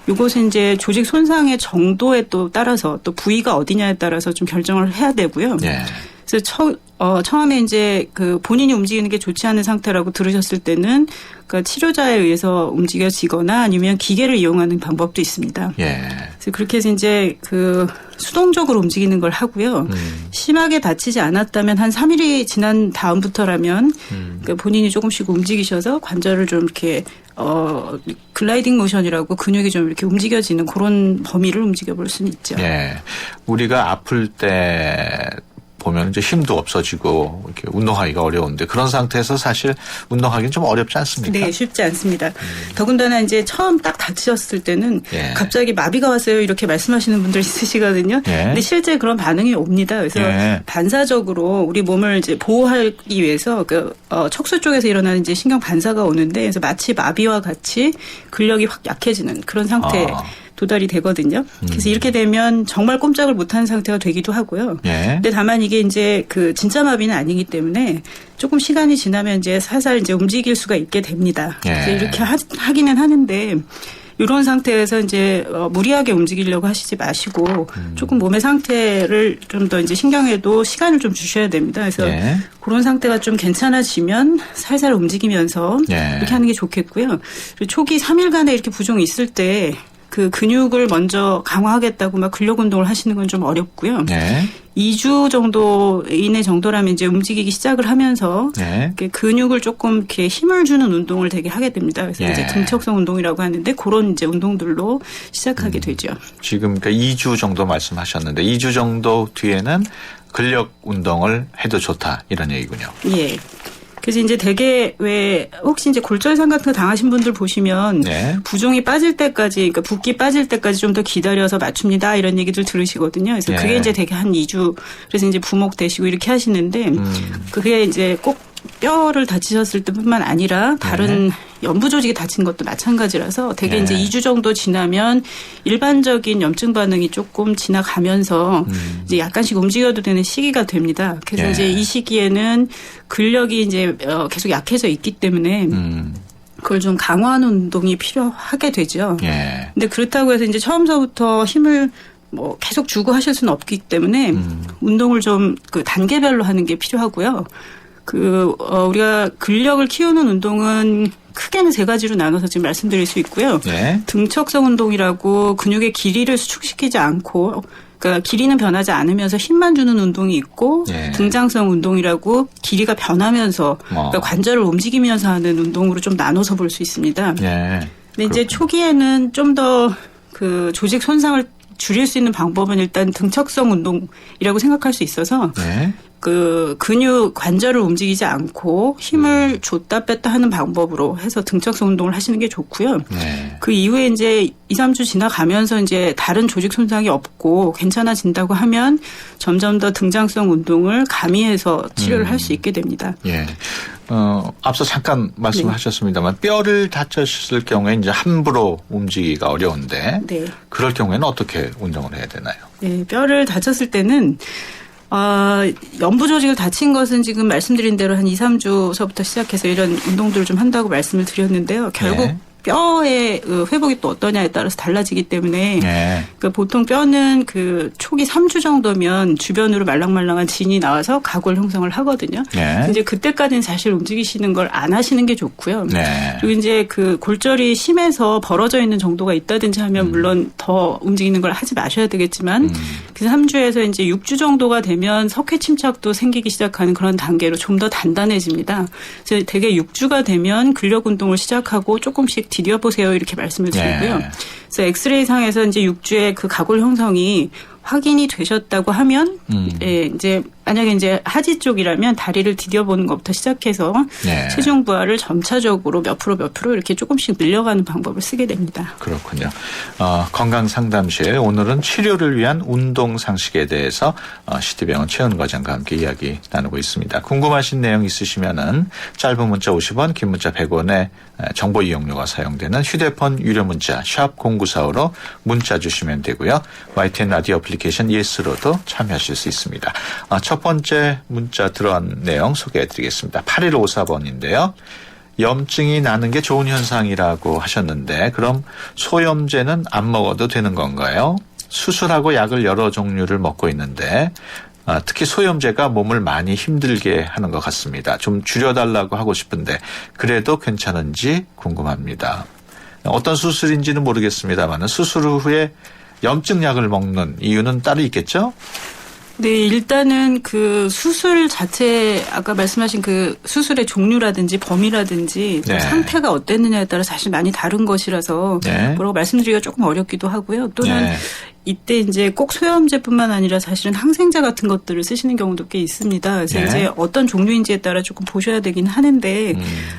이것은 이제 조직 손상의 정도에 또 따라서 또 부위가 어디냐에 따라서 좀 결정을 해야 되고요. 예. 그래서 처음에 이제 그 본인이 움직이는 게 좋지 않은 상태라고 들으셨을 때는 그러니까 치료자에 의해서 움직여지거나 아니면 기계를 이용하는 방법도 있습니다. 예. 그래서 그렇게 해서 이제 그 수동적으로 움직이는 걸 하고요. 심하게 다치지 않았다면 한 3일이 지난 다음부터라면 그러니까 본인이 조금씩 움직이셔서 관절을 좀 이렇게 글라이딩 모션이라고 근육이 좀 이렇게 움직여지는 그런 범위를 움직여 볼 수는 있죠. 예. 우리가 아플 때 보면 이제 힘도 없어지고 이렇게 운동하기가 어려운데 그런 상태에서 사실 운동하기는 좀 어렵지 않습니까? 네, 쉽지 않습니다. 더군다나 이제 처음 딱 다치셨을 때는 예. 갑자기 마비가 왔어요 이렇게 말씀하시는 분들 있으시거든요. 예. 근데 실제 그런 반응이 옵니다. 그래서 예. 반사적으로 우리 몸을 이제 보호하기 위해서 그 척수 쪽에서 일어나는 이제 신경 반사가 오는데 그래서 마치 마비와 같이 근력이 확 약해지는 그런 상태에 도달이 되거든요. 그래서 이렇게 되면 정말 꼼짝을 못하는 상태가 되기도 하고요. 예. 근데 다만 이게 이제 그 진짜 마비는 아니기 때문에 조금 시간이 지나면 이제 살살 이제 움직일 수가 있게 됩니다. 예. 그래서 이렇게 하기는 하는데 이런 상태에서 이제 무리하게 움직이려고 하시지 마시고 조금 몸의 상태를 좀 더 이제 신경에도 시간을 좀 주셔야 됩니다. 그래서 예. 그런 상태가 좀 괜찮아지면 살살 움직이면서 예. 이렇게 하는 게 좋겠고요. 그리고 초기 3일간에 이렇게 부종이 있을 때 그 근육을 먼저 강화하겠다고 막 근력 운동을 하시는 건 좀 어렵고요. 예. 2주 정도 이내 정도라면 이제 움직이기 시작을 하면서 예. 이렇게 근육을 조금 이렇게 힘을 주는 운동을 되게 하게 됩니다. 그래서 예. 이제 등척성 운동이라고 하는데 그런 이제 운동들로 시작하게 되죠. 지금 그러니까 2주 정도 말씀하셨는데 2주 정도 뒤에는 근력 운동을 해도 좋다 이런 얘기군요. 예. 그래서 이제 되게 왜 혹시 이제 골절상 같은 거 당하신 분들 보시면 네. 부종이 빠질 때까지 그러니까 붓기 빠질 때까지 좀 더 기다려서 맞춥니다 이런 얘기들 들으시거든요. 그래서 예. 그게 이제 되게 한 2주 그래서 이제 부목되시고 이렇게 하시는데 그게 이제 꼭 뼈를 다치셨을 때뿐만 아니라 다른 연부 조직이 다친 것도 마찬가지라서 되게 네. 이제 2주 정도 지나면 일반적인 염증 반응이 조금 지나가면서 이제 약간씩 움직여도 되는 시기가 됩니다. 그래서 예. 이제 이 시기에는 근력이 이제 계속 약해져 있기 때문에 그걸 좀 강화하는 운동이 필요하게 되죠. 예. 근데 그렇다고 해서 이제 처음서부터 힘을 뭐 계속 주고 하실 수는 없기 때문에 운동을 좀 그 단계별로 하는 게 필요하고요. 우리가 근력을 키우는 운동은 크게는 3가지로 나눠서 지금 말씀드릴 수 있고요. 예. 등척성 운동이라고 근육의 길이를 수축시키지 않고 그러니까 길이는 변하지 않으면서 힘만 주는 운동이 있고 예. 등장성 운동이라고 길이가 변하면서 그러니까 관절을 움직이면서 하는 운동으로 좀 나눠서 볼 수 있습니다. 예. 근데 이제 초기에는 좀 더 그 조직 손상을 줄일 수 있는 방법은 일단 등척성 운동이라고 생각할 수 있어서 예. 그 근육 관절을 움직이지 않고 힘을 줬다 뺐다 하는 방법으로 해서 등척성 운동을 하시는 게 좋고요. 네. 그 이후에 이제 2, 3주 지나가면서 이제 다른 조직 손상이 없고 괜찮아진다고 하면 점점 더 등장성 운동을 가미해서 치료를 할 수 있게 됩니다. 예. 앞서 잠깐 말씀하셨습니다만 뼈를 다쳤을 경우에 이제 함부로 움직이기가 어려운데 네. 그럴 경우에는 어떻게 운동을 해야 되나요? 네, 뼈를 다쳤을 때는 연부 조직을 다친 것은 지금 말씀드린 대로 한 2, 3주서부터 시작해서 이런 운동들을 좀 한다고 말씀을 드렸는데요. 결국 네. 뼈의 회복이 또 어떠냐에 따라서 달라지기 때문에 네. 보통 뼈는 그 초기 3주 정도면 주변으로 말랑말랑한 진이 나와서 가골 형성을 하거든요. 네. 이제 그때까지는 사실 움직이시는 걸 안 하시는 게 좋고요. 네. 그리고 이제 그 골절이 심해서 벌어져 있는 정도가 있다든지 하면 물론 더 움직이는 걸 하지 마셔야 되겠지만 그래서 3주에서 이제 6주 정도가 되면 석회 침착도 생기기 시작하는 그런 단계로 좀 더 단단해집니다. 그래서 대개 6주가 되면 근력 운동을 시작하고 조금씩 디뎌보세요 이렇게 말씀을 드리고요. 네. 그래서 엑스레이상에서 이제 6주에 그 가골 형성이 확인이 되셨다고 하면 예, 이제 만약에 이제 하지 쪽이라면 다리를 디뎌보는 것부터 시작해서 네. 체중 부하를 점차적으로 몇 프로 이렇게 조금씩 늘려가는 방법을 쓰게 됩니다. 그렇군요. 건강상담실 오늘은 치료를 위한 운동 상식에 대해서 시티병원 최은 과장과 함께 이야기 나누고 있습니다. 궁금하신 내용 있으시면은 짧은 문자 50원, 긴 문자 100원에 정보 이용료가 사용되는 휴대폰 유료 문자 샵 0945로 문자 주시면 되고요. YTN 라디오 애플리케이션 예스로도 참여하실 수 있습니다. 첫 번째 문자 들어온 내용 소개해드리겠습니다. 8154번인데요. 염증이 나는 게 좋은 현상이라고 하셨는데 그럼 소염제는 안 먹어도 되는 건가요? 수술하고 약을 여러 종류를 먹고 있는데 특히 소염제가 몸을 많이 힘들게 하는 것 같습니다. 좀 줄여달라고 하고 싶은데 그래도 괜찮은지 궁금합니다. 어떤 수술인지는 모르겠습니다만 수술 후에 염증약을 먹는 이유는 따로 있겠죠? 네, 일단은 그 수술 자체 아까 말씀하신 그 수술의 종류라든지 범위라든지 네. 상태가 어땠느냐에 따라 사실 많이 다른 것이라서 네. 뭐라고 말씀드리기가 조금 어렵기도 하고요. 또는 네. 이때 이제 꼭 소염제뿐만 아니라 사실은 항생제 같은 것들을 쓰시는 경우도 꽤 있습니다. 그래서 네. 이제 어떤 종류인지에 따라 조금 보셔야 되긴 하는데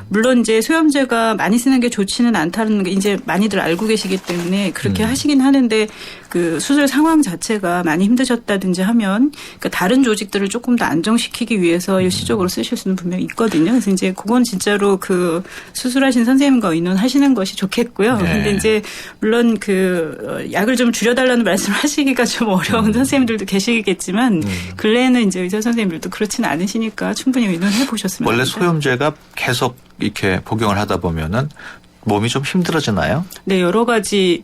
물론 이제 소염제가 많이 쓰는 게 좋지는 않다는 게 이제 많이들 알고 계시기 때문에 그렇게 하시긴 하는데 그 수술 상황 자체가 많이 힘드셨다든지 하면 그러니까 다른 조직들을 조금 더 안정시키기 위해서 일시적으로 쓰실 수는 분명히 있거든요. 그래서 이제 그건 진짜로 그 수술하신 선생님과 의논하시는 것이 좋겠고요. 네. 근데 이제 물론 그 약을 좀 줄여달라는 말씀을 하시기가 좀 어려운 선생님들도 계시겠지만 근래에는 이제 의사 선생님들도 그렇지는 않으시니까 충분히 의논해 보셨으면 원래 합니다. 소염제가 계속 이렇게 복용을 하다 보면은 몸이 좀 힘들어지나요? 네, 여러 가지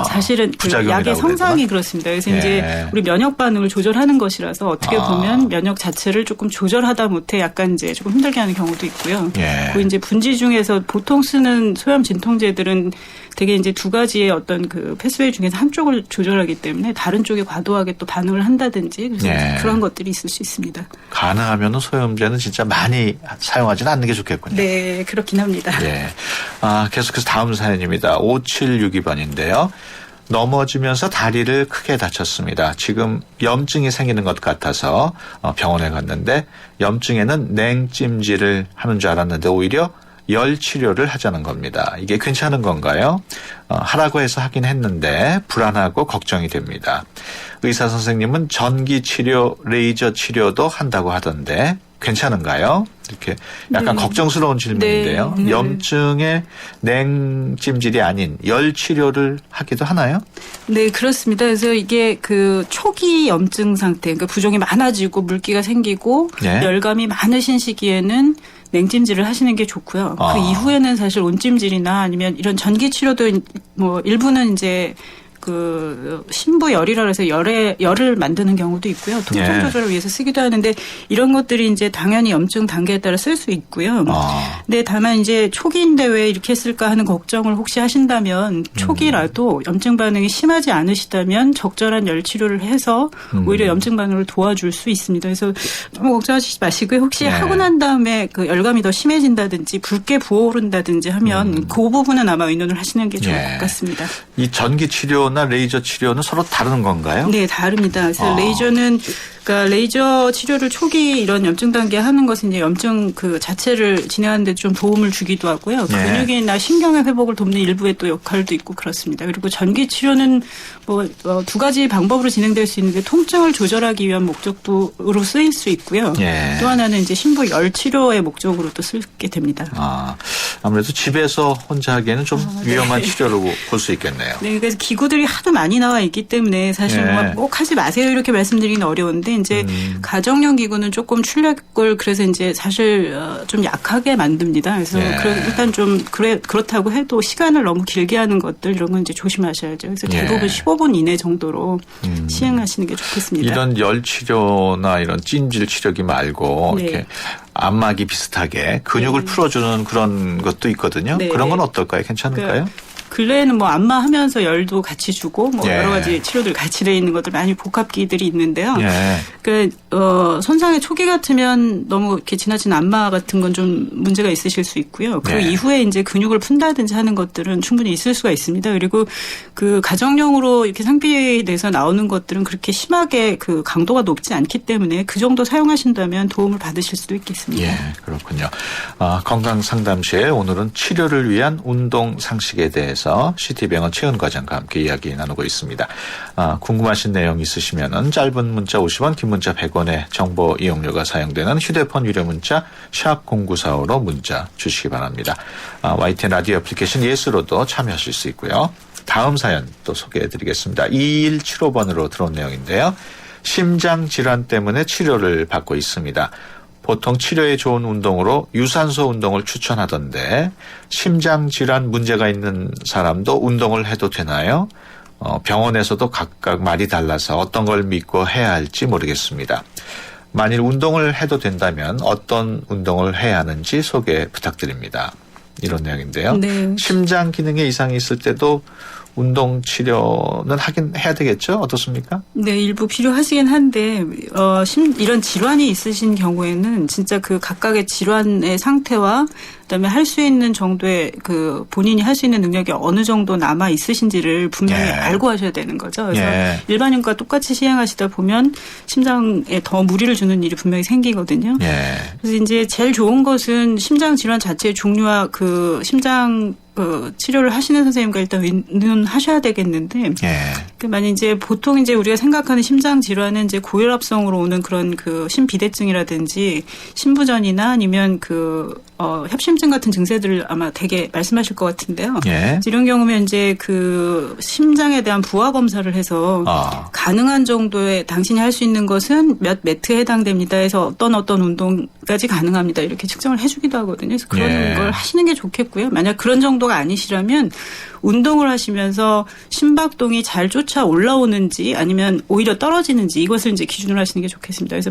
사실은 그 부작용이라고 약의 성상이 그래야 되나? 그렇습니다. 그래서 예. 이제 우리 면역 반응을 조절하는 것이라서 어떻게 보면 면역 자체를 조금 조절하다 못해 약간 이제 조금 힘들게 하는 경우도 있고요. 예. 그 이제 분지 중에서 보통 쓰는 소염 진통제들은 되게 이제 두 가지의 어떤 그 패스웨이 중에서 한쪽을 조절하기 때문에 다른 쪽에 과도하게 또 반응을 한다든지 그래서 예. 그런 것들이 있을 수 있습니다. 가능하면은 소염제는 진짜 많이 사용하지는 않는 게 좋겠군요. 네, 그렇긴 합니다. 예. 계속해서 다음 사연입니다. 5762번인데요. 넘어지면서 다리를 크게 다쳤습니다. 지금 염증이 생기는 것 같아서 병원에 갔는데 염증에는 냉찜질을 하는 줄 알았는데 오히려 열 치료를 하자는 겁니다. 이게 괜찮은 건가요? 하라고 해서 하긴 했는데 불안하고 걱정이 됩니다. 의사 선생님은 전기 치료, 레이저 치료도 한다고 하던데 괜찮은가요? 이렇게 약간 네. 걱정스러운 질문인데요. 네. 염증에 냉찜질이 아닌 열 치료를 하기도 하나요? 네, 그렇습니다. 그래서 이게 그 초기 염증 상태, 그러니까 부종이 많아지고 물기가 생기고 네. 열감이 많으신 시기에는 냉찜질을 하시는 게 좋고요. 그 이후에는 사실 온찜질이나 아니면 이런 전기 치료도 뭐 일부는 이제 그 심부열이라 해서 열을 만드는 경우도 있고요. 통증 조절을 위해서 쓰기도 하는데 이런 것들이 이제 당연히 염증 단계에 따라 쓸 수 있고요. 근데 다만 이제 초기인데 왜 이렇게 했을까 하는 걱정을 혹시 하신다면 초기라도 염증 반응이 심하지 않으시다면 적절한 열 치료를 해서 오히려 염증 반응을 도와줄 수 있습니다. 그래서 너무 걱정하시지 마시고요. 혹시 하고 난 다음에 그 열감이 더 심해진다든지 붉게 부어오른다든지 하면 그 부분은 아마 의논을 하시는 게 좋을 것 같습니다. 이 전기 치료나 레이저 치료는 서로 다른 건가요? 네, 다릅니다. 그래서 레이저는 그러니까 레이저 치료를 초기 이런 염증 단계에 하는 것은 이제 염증 그 자체를 진행하는 데 좀 도움을 주기도 하고요. 근육이나 신경의 회복을 돕는 일부의 또 역할도 있고 그렇습니다. 그리고 전기 치료는 뭐 두 가지 방법으로 진행될 수 있는데 통증을 조절하기 위한 목적으로 쓰일 수 있고요. 또 하나는 이제 심부 열 치료의 목적으로 또 쓰게 됩니다. 아무래도 집에서 혼자 하기에는 좀 위험한 치료로 볼 수 있겠네요. 네, 그래서 기구들이 하도 많이 나와 있기 때문에 사실 꼭 하지 마세요 이렇게 말씀드리기는 어려운데 이제 가정용 기구는 조금 출력을 그래서 이제 사실 좀 약하게 만듭니다. 그래서 일단 좀 그렇다고 해도 시간을 너무 길게 하는 것들 이런 건 이제 조심하셔야죠. 그래서 대부분 15분 이내 정도로 시행하시는 게 좋겠습니다. 이런 열 치료나 이런 찜질 치료기 말고 이렇게 안마기 비슷하게 근육을 풀어주는 그런 것도 있거든요. 그런 건 어떨까요? 괜찮을까요? 근래에는 뭐 안마하면서 열도 같이 주고 뭐 여러 가지 치료들 같이 돼 있는 것들 많이 복합기들이 있는데요. 손상의 초기 같으면 너무 이렇게 지나친 안마 같은 건 좀 문제가 있으실 수 있고요. 그 이후에 이제 근육을 푼다든지 하는 것들은 충분히 있을 수가 있습니다. 그리고 그 가정용으로 이렇게 상비돼서 나오는 것들은 그렇게 심하게 그 강도가 높지 않기 때문에 그 정도 사용하신다면 도움을 받으실 수도 있겠습니다. 그렇군요. 건강상담실 오늘은 치료를 위한 운동 상식에 대해서 CT병원 최은 과장과 함께 이야기 나누고 있습니다. 궁금하신 내용 있으시면은 짧은 문자 50원, 긴 문자 100원의 정보 이용료가 사용되는 휴대폰 유료 문자 샵 0945로 문자 주시기 바랍니다. YTN 라디오 애플리케이션 예스로도 참여하실 수 있고요. 다음 사연 또 소개해드리겠습니다. 2175번으로 들어온 내용인데요. 심장질환 때문에 치료를 받고 있습니다. 보통 치료에 좋은 운동으로 유산소 운동을 추천하던데 심장질환 문제가 있는 사람도 운동을 해도 되나요? 병원에서도 각각 말이 달라서 어떤 걸 믿고 해야 할지 모르겠습니다. 만일 운동을 해도 된다면 어떤 운동을 해야 하는지 소개 부탁드립니다. 이런 내용인데요. 심장 기능에 이상이 있을 때도 운동 치료는 해야 되겠죠? 어떻습니까? 네, 일부 필요하시긴 한데 이런 질환이 있으신 경우에는 진짜 그 각각의 질환의 상태와 그다음에 할 수 있는 정도의 그 본인이 할 수 있는 능력이 어느 정도 남아 있으신지를 분명히 알고 하셔야 되는 거죠. 그래서 일반인과 똑같이 시행하시다 보면 심장에 더 무리를 주는 일이 분명히 생기거든요. 그래서 이제 제일 좋은 것은 심장 질환 자체의 종류와 그 심장 치료를 하시는 선생님과 일단 의논하셔야 되겠는데, 만약 이제 보통 이제 우리가 생각하는 심장 질환은 이제 고혈압성으로 오는 그런 그 심비대증이라든지 심부전이나 아니면 협심증 같은 증세들을 아마 되게 말씀하실 것 같은데요. 이런 경우면 이제 그 심장에 대한 부하 검사를 해서 가능한 정도의 당신이 할 수 있는 것은 몇 매트에 해당됩니다 해서 어떤 운동까지 가능합니다 이렇게 측정을 해주기도 하거든요. 그래서 그런 걸 하시는 게 좋겠고요. 만약 그런 정도가 아니시라면 운동을 하시면서 심박동이 잘 쫓아 올라오는지 아니면 오히려 떨어지는지 이것을 이제 기준으로 하시는 게 좋겠습니다. 그래서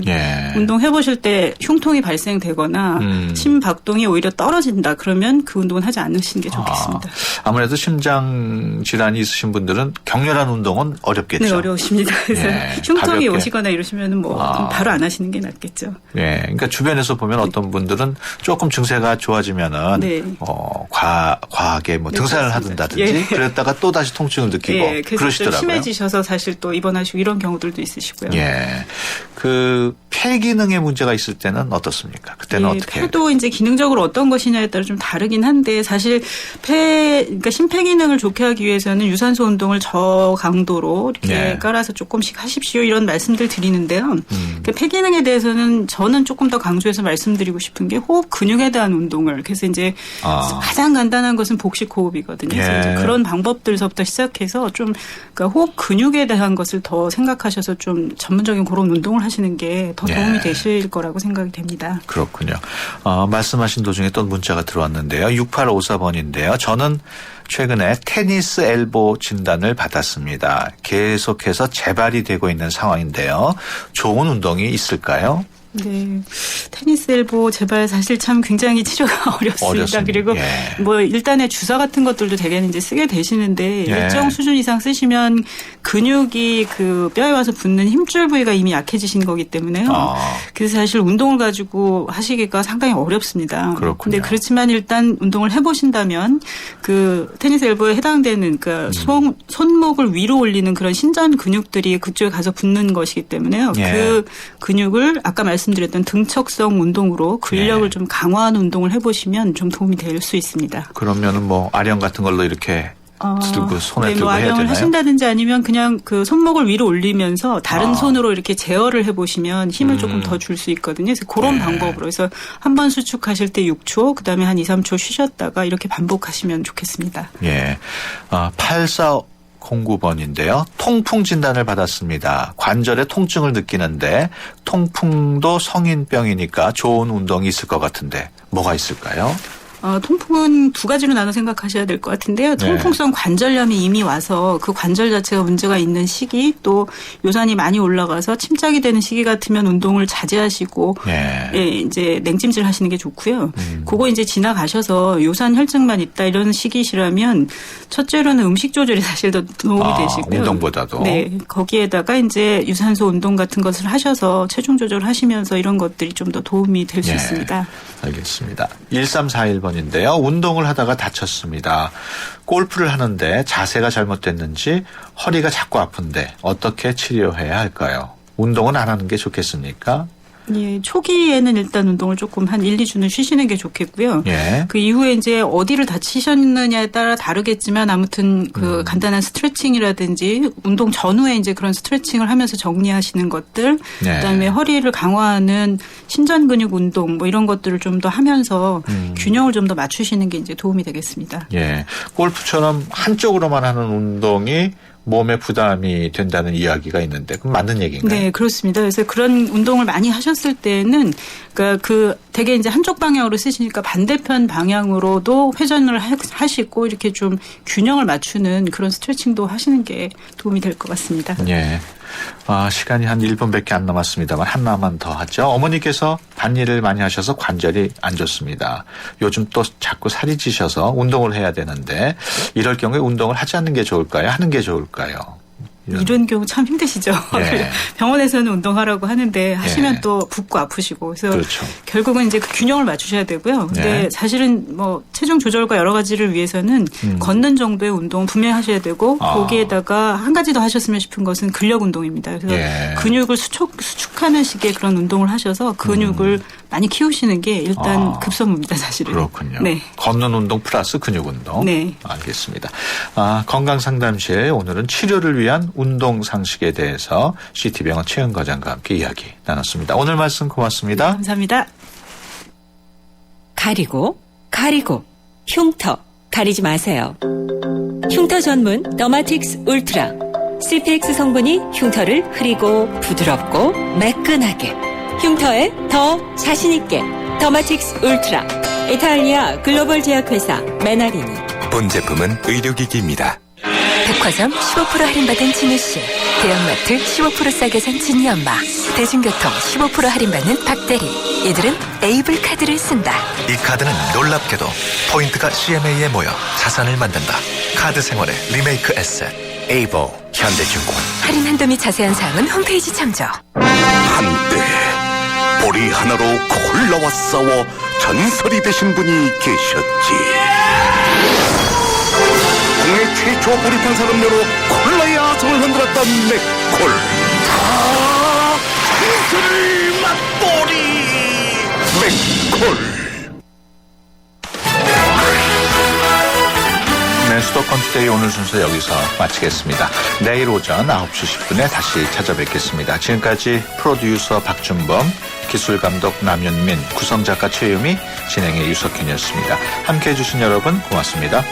운동해 보실 때 흉통이 발생되거나 심박동이 오히려 떨어진다 그러면 그 운동은 하지 않으시는 게 좋겠습니다. 아무래도 심장 질환이 있으신 분들은 격렬한 운동은 어렵겠죠. 네, 어려우십니다. 그래서 흉통이 오시거나 이러시면 바로 안 하시는 게 낫겠죠. 그러니까 주변에서 보면 어떤 분들은 조금 증세가 좋아지면은 과하게 등산을 하든다든지 그랬다가 또 다시 통증을 느끼고 그래서 그러시더라고요. 심해지셔서 사실 또 입원하시고 이런 경우들도 있으시고요. 그 폐 기능에 문제가 있을 때는 어떻습니까? 그때는 어떻게? 폐도 이제 기능적으로 어떤 것이냐에 따라 좀 다르긴 한데 사실 그러니까 심폐 기능을 좋게 하기 위해서는 유산소 운동을 저강도로 이렇게 깔아서 조금씩 하십시오 이런 말씀들 드리는데요. 그 폐 기능에 대해서는 저는 조금 더 강조해서 말씀드리고 싶은 게 호흡 근육에 대한 운동을 그래서 이제 가장 가장 간단한 것은 복식 호흡이거든요. 그래서 이제 그런 방법들서부터 시작해서 좀 그러니까 호흡 근육에 대한 것을 더 생각하셔서 좀 전문적인 그런 운동을 하시는 게 더 도움이 되실 거라고 생각이 됩니다. 그렇군요. 말씀하신 도중에 또 문자가 들어왔는데요. 6854번인데요. 저는 최근에 테니스 엘보 진단을 받았습니다. 계속해서 재발이 되고 있는 상황인데요. 좋은 운동이 있을까요? 네. 테니스 엘보 재발 사실 참 굉장히 치료가 어렵습니다. 그리고 뭐 일단의 주사 같은 것들도 대개는 이제 쓰게 되시는데 일정 수준 이상 쓰시면 근육이 그 뼈에 와서 붙는 힘줄 부위가 이미 약해지신 거기 때문에요. 그래서 사실 운동을 가지고 하시기가 상당히 어렵습니다. 그렇군요. 근데 그렇지만 일단 운동을 해보신다면 그 테니스 엘보에 해당되는 그 손목을 위로 올리는 그런 신전 근육들이 그쪽에 가서 붙는 것이기 때문에요. 그 근육을 아까 말씀드렸던 등척성 운동으로 근력을 좀 강화하는 운동을 해보시면 좀 도움이 될 수 있습니다. 그러면은 뭐 아령 같은 걸로 이렇게 들고 손에 네, 들고 뭐 해야 되나요? 아령을 하신다든지 아니면 그냥 그 손목을 위로 올리면서 다른 손으로 이렇게 제어를 해보시면 힘을 조금 더 줄 수 있거든요. 그래서 그런 방법으로 그래서 한 번 수축하실 때 6초, 그다음에 한 2, 3초 쉬셨다가 이렇게 반복하시면 좋겠습니다. 8409번인데요. 통풍 진단을 받았습니다. 관절에 통증을 느끼는데 통풍도 성인병이니까 좋은 운동이 있을 것 같은데 뭐가 있을까요? 통풍은 두 가지로 나눠 생각하셔야 될 것 같은데요. 통풍성 관절염이 이미 와서 그 관절 자체가 문제가 있는 시기 또 요산이 많이 올라가서 침착이 되는 시기 같으면 운동을 자제하시고 이제 냉찜질 하시는 게 좋고요. 그거 이제 지나가셔서 요산 혈증만 있다 이런 시기시라면 첫째로는 음식 조절이 사실 더 도움이 되시고요. 운동보다도. 네. 거기에다가 이제 유산소 운동 같은 것을 하셔서 체중 조절하시면서 이런 것들이 좀 더 도움이 될 수 있습니다. 알겠습니다. 1341번인데요. 운동을 하다가 다쳤습니다. 골프를 하는데 자세가 잘못됐는지 허리가 자꾸 아픈데 어떻게 치료해야 할까요? 운동은 안 하는 게 좋겠습니까? 예, 초기에는 일단 운동을 조금 한 1, 2주는 쉬시는 게 좋겠고요. 그 이후에 이제 어디를 다치셨느냐에 따라 다르겠지만 아무튼 그 간단한 스트레칭이라든지 운동 전후에 이제 그런 스트레칭을 하면서 정리하시는 것들, 그다음에 허리를 강화하는 신전 근육 운동 뭐 이런 것들을 좀 더 하면서 균형을 좀 더 맞추시는 게 이제 도움이 되겠습니다. 골프처럼 한쪽으로만 하는 운동이 몸에 부담이 된다는 이야기가 있는데 그럼 맞는 얘기인가요? 네, 그렇습니다. 그래서 그런 운동을 많이 하셨을 때는 그러니까 되게 이제 한쪽 방향으로 쓰시니까 반대편 방향으로도 회전을 하시고 이렇게 좀 균형을 맞추는 그런 스트레칭도 하시는 게 도움이 될 것 같습니다. 시간이 한 1분밖에 안 남았습니다만 하나만 더 하죠. 어머니께서 밭일을 많이 하셔서 관절이 안 좋습니다. 요즘 또 자꾸 살이 찌셔서 운동을 해야 되는데 이럴 경우에 운동을 하지 않는 게 좋을까요? 하는 게 좋을까요? 이런 경우 참 힘드시죠. 병원에서는 운동하라고 하는데 하시면 또 붓고 아프시고 그래서 결국은 이제 그 균형을 맞추셔야 되고요. 근데 사실은 뭐 체중 조절과 여러 가지를 위해서는 걷는 정도의 운동은 분명히 하셔야 되고 거기에다가 한 가지 더 하셨으면 싶은 것은 근력 운동입니다. 그래서 근육을 수축하는 식의 그런 운동을 하셔서 근육을 많이 키우시는 게 일단 급선무입니다, 사실은. 그렇군요. 걷는 운동 플러스 근육 운동. 알겠습니다. 건강상담실 오늘은 치료를 위한 운동 상식에 대해서 CT병원 최은 과장과 함께 이야기 나눴습니다. 오늘 말씀 고맙습니다. 감사합니다. 가리고 흉터 가리지 마세요. 흉터 전문 더마틱스 울트라 CPX 성분이 흉터를 흐리고 부드럽고 매끈하게 흉터에 더 자신있게 더마틱스 울트라 이탈리아 글로벌 제약회사 메나리니 본 제품은 의료기기입니다. 백화점 15% 할인받은 진우씨, 대형마트 15% 싸게 산 진이 엄마, 대중교통 15% 할인받는 박대리. 이들은 에이블 카드를 쓴다. 이 카드는 놀랍게도 포인트가 CMA에 모여 자산을 만든다. 카드 생활의 리메이크 에셋 에이블 현대증권. 할인 한도 및 자세한 사항은 홈페이지 참조. 한때 보리 하나로 콜라와 싸워 전설이 되신 분이 계셨지. 국내 최초 보리 탄산음료로 콜라의 아성을 흔들었던 맥콜. 전설의 맛보리 맥콜. 수도권 수도권 투데이 오늘 순서 여기서 마치겠습니다. 내일 오전 9시 10분에 다시 찾아뵙겠습니다. 지금까지 프로듀서 박준범, 기술감독 남윤민, 구성작가 최유미, 진행의 유석현이었습니다. 함께해 주신 여러분 고맙습니다.